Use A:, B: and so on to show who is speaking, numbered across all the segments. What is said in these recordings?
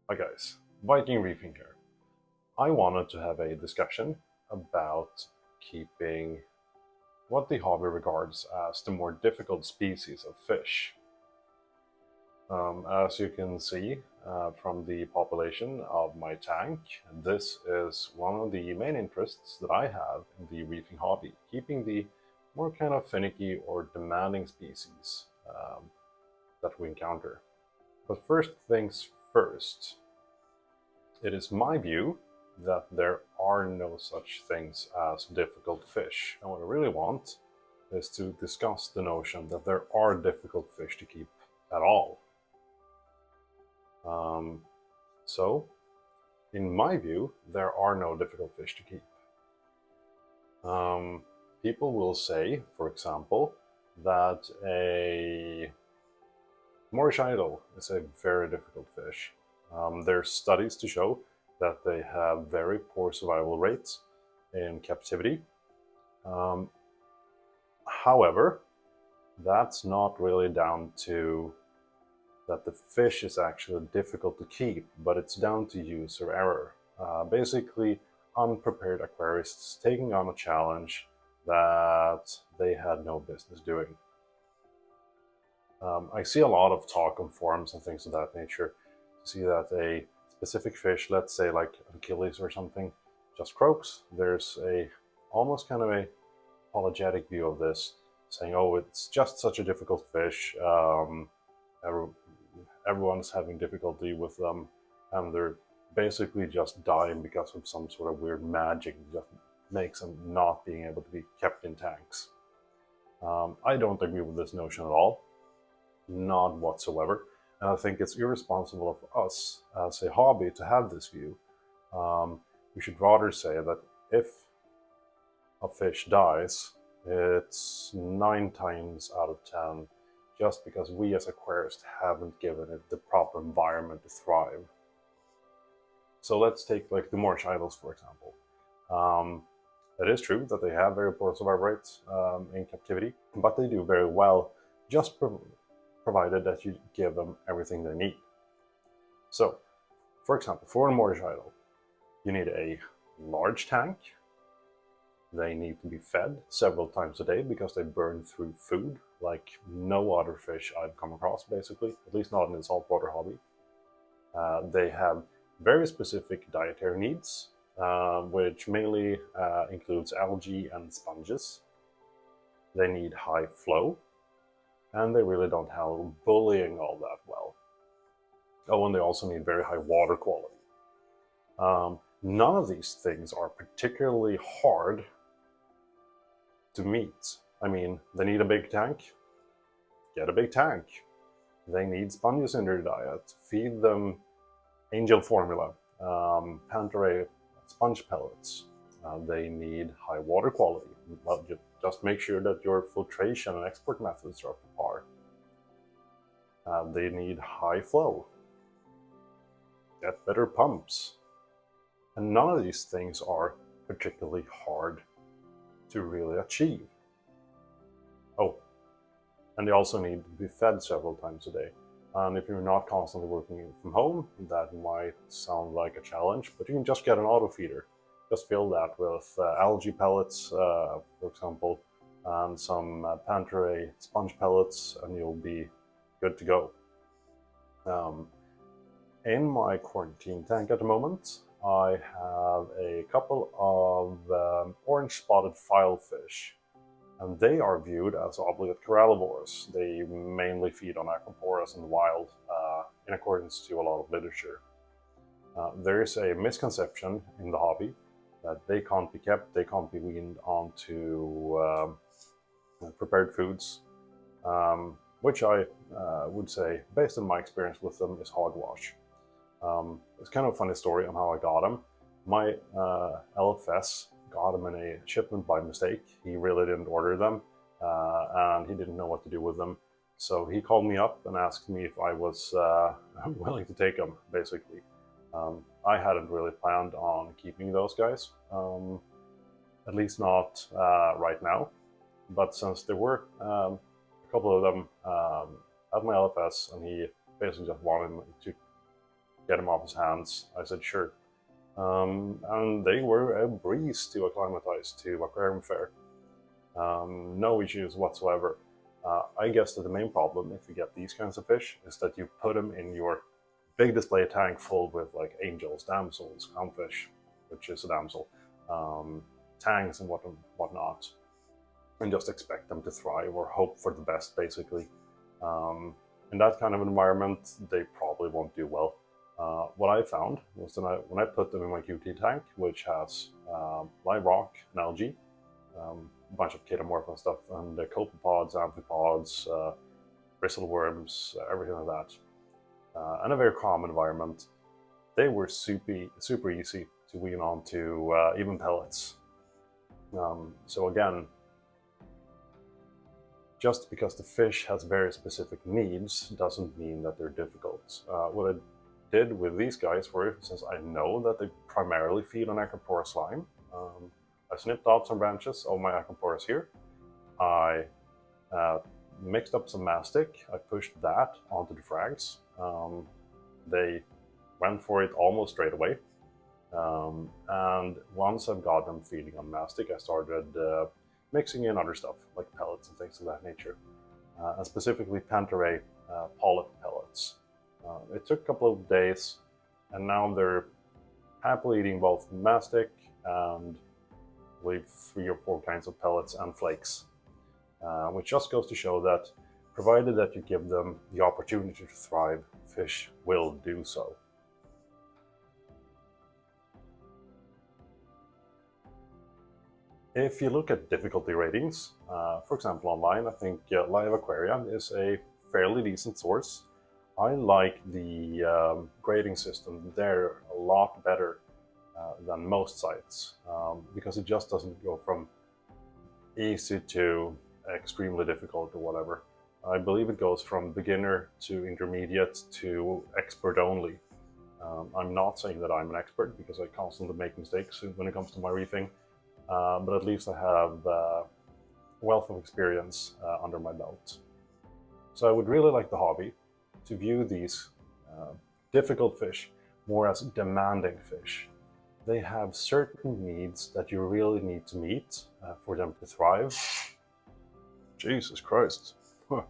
A: Hi guys, Viking Reefing here. I wanted to have a discussion about keeping what the hobby regards as the more difficult species of fish. As you can see from the population of my tank, this is one of the main interests that I have in the reefing hobby, keeping the more kind of finicky or demanding species that we encounter. But first things first, it is my view that there are no such things as difficult fish. And what I really want is to discuss the notion that there are difficult fish to keep at all. Um, so, in my view, there are no difficult fish to keep. People will say, for example, that a Moorish idol is a very difficult fish. There's studies to show that they have very poor survival rates in captivity. Um, However, that's not really down to that the fish is actually difficult to keep, but it's down to use or error. Basically, unprepared aquarists taking on a challenge that they had no business doing. I see a lot of talk on forums and things of that nature to see that a specific fish, let's say like Achilles or something, just croaks. There's a almost kind of a apologetic view of this, saying, "Oh, it's just such a difficult fish. Everyone's having difficulty with them, and they're basically just dying because of some sort of weird magic that makes them not being able to be kept in tanks." I don't agree with this notion at all. Not whatsoever. And I think it's irresponsible of us as a hobby to have this view. We should rather say that if a fish dies, it's 9 times out of 10 just because we as aquarists haven't given it the proper environment to thrive. So let's take like the Moorish idols, for example. It is true that they have very poor survival rates in captivity, but they do very well just provided that you give them everything they need. So, for example, for a Moorish idol, you need a large tank. They need to be fed several times a day because they burn through food like no other fish I've come across, basically, at least not in the saltwater hobby. They have very specific dietary needs, which mainly includes algae and sponges. They need high flow, and they really don't handle bullying all that well. Oh, and they also need very high water quality. None of these things are particularly hard to meet. I mean, they need a big tank. Get a big tank. They need sponges in their diet. Feed them angel formula, Pantaray sponge pellets. They need high water quality. Well, just make sure that your filtration and export methods are up to par. They need high flow. Get better pumps. And none of these things are particularly hard to really achieve. Oh, and they also need to be fed several times a day. And if you're not constantly working from home, that might sound like a challenge, but you can just get an auto feeder. Just fill that with algae pellets, for example, and some Pantaray sponge pellets, and you'll be good to go. In my quarantine tank at the moment, I have a couple of orange spotted filefish, and they are viewed as obligate corallivores. They mainly feed on aquaporas in the wild, in accordance to a lot of literature. There is a misconception in the hobby that they can't be kept, they can't be weaned onto prepared foods, which I would say, based on my experience with them, is hogwash. It's kind of a funny story on how I got them. My LFS got them in a shipment by mistake. He really didn't order them, and he didn't know what to do with them. So he called me up and asked me if I was willing to take them, basically. I hadn't really planned on keeping those guys, at least not right now. But since there were a couple of them at my LFS, and he basically just wanted to get him off his hands. I said, sure. And they were a breeze to acclimatize to aquarium fare. No issues whatsoever. I guess that the main problem if you get these kinds of fish is that you put them in your big display tank full with like angels, damsels, clownfish, which is a damsel, tangs and whatnot, and just expect them to thrive or hope for the best, basically. In that kind of environment, they probably won't do well. What I found was that when I put them in my QT tank, which has live rock and algae, a bunch of chaetomorph and stuff, and the copepods, amphipods, bristleworms, everything like that, and a very calm environment, they were super easy to wean on to even pellets. So again, just because the fish has very specific needs doesn't mean that they're difficult. What I did with these guys were, since I know that they primarily feed on acropora slime, I snipped off some branches of my acroporas here. I mixed up some mastic. I pushed that onto the frags. They went for it almost straight away. And once I've got them feeding on mastic, I started mixing in other stuff like pellets and things of that nature, and specifically Pantaray polyp pellets. It took a couple of days, and now they're happily eating both mastic and I believe 3 or 4 kinds of pellets and flakes, which just goes to show that provided that you give them the opportunity to thrive, fish will do so. If you look at difficulty ratings, for example online, I think Live Aquarium is a fairly decent source. I like the grading system there a lot better than most sites, because it just doesn't go from easy to extremely difficult or whatever. I believe it goes from beginner to intermediate to expert only. I'm not saying that I'm an expert because I constantly make mistakes when it comes to my reefing. But at least I have a wealth of experience under my belt. So I would really like the hobby to view these difficult fish more as demanding fish. They have certain needs that you really need to meet for them to thrive. Jesus Christ. Huh.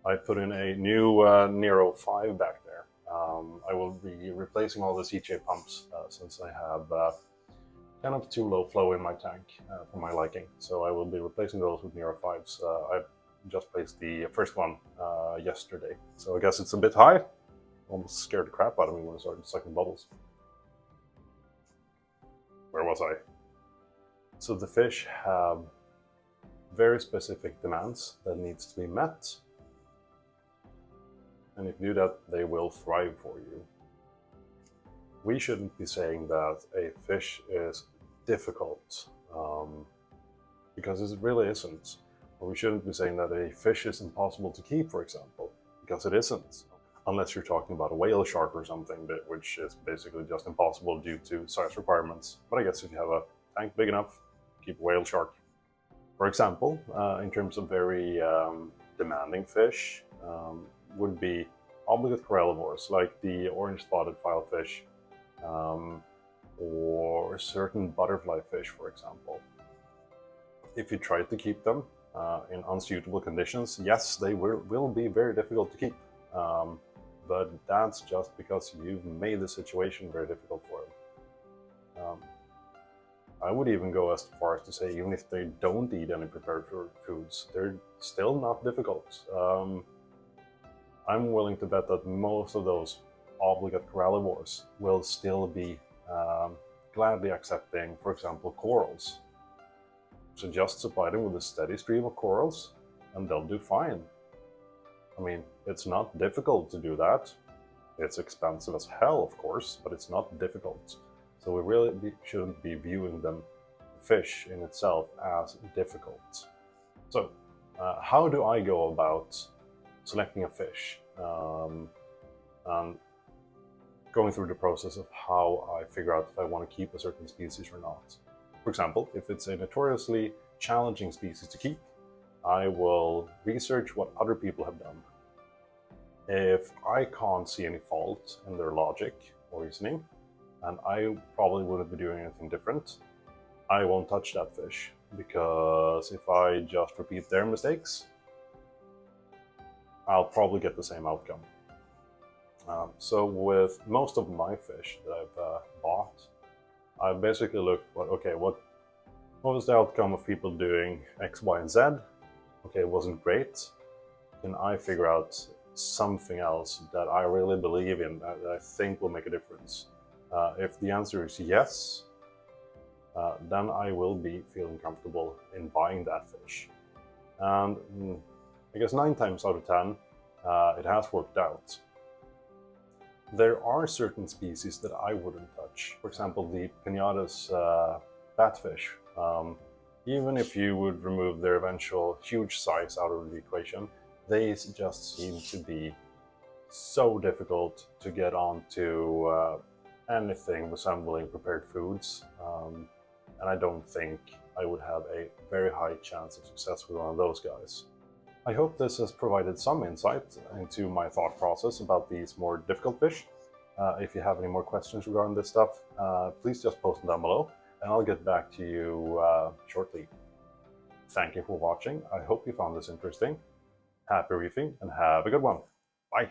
A: I put in a new Nero 5 back there. I will be replacing all the CJ pumps since I have kind of too low flow in my tank for my liking. So I will be replacing those with Nero 5s. I just placed the first one yesterday. So I guess it's a bit high. Almost scared the crap out of me when I started sucking bubbles. Where was I? So the fish have very specific demands that needs to be met. And if you do that, they will thrive for you. We shouldn't be saying that a fish is difficult, because it really isn't. Or we shouldn't be saying that a fish is impossible to keep, for example, because it isn't. Unless you're talking about a whale shark or something, which is basically just impossible due to size requirements. But I guess if you have a tank big enough, keep a whale shark. For example, in terms of very demanding fish, would be obligate corallivores, like the orange-spotted filefish, or certain butterfly fish, for example. If you try to keep them in unsuitable conditions, yes, they will be very difficult to keep. But that's just because you've made the situation very difficult for them. I would even go as far as to say, even if they don't eat any prepared foods, they're still not difficult. I'm willing to bet that most of those obligate corallivores will still be gladly accepting, for example, corals. So just supply them with a steady stream of corals and they'll do fine. I mean, it's not difficult to do that. It's expensive as hell, of course, but it's not difficult. So we really shouldn't be viewing them, fish in itself, as difficult. So how do I go about selecting a fish? And going through the process of how I figure out if I want to keep a certain species or not. For example, if it's a notoriously challenging species to keep, I will research what other people have done. If I can't see any fault in their logic or reasoning, and I probably wouldn't be doing anything different, I won't touch that fish, because if I just repeat their mistakes, I'll probably get the same outcome. So with most of my fish that I've bought, I've basically looked, what was the outcome of people doing X, Y, and Z? Okay, it wasn't great. Can I figure out something else that I really believe in, that I think will make a difference? If the answer is yes, then I will be feeling comfortable in buying that fish. And I guess 9 times out of 10, it has worked out. There are certain species that I wouldn't touch. For example, the Pinata's batfish. Even if you would remove their eventual huge size out of the equation, they just seem to be so difficult to get onto anything resembling prepared foods. And I don't think I would have a very high chance of success with one of those guys. I hope this has provided some insight into my thought process about these more difficult fish. If you have any more questions regarding this stuff, please just post them down below, and I'll get back to you shortly. Thank you for watching. I hope you found this interesting. Happy reefing, and have a good one. Bye!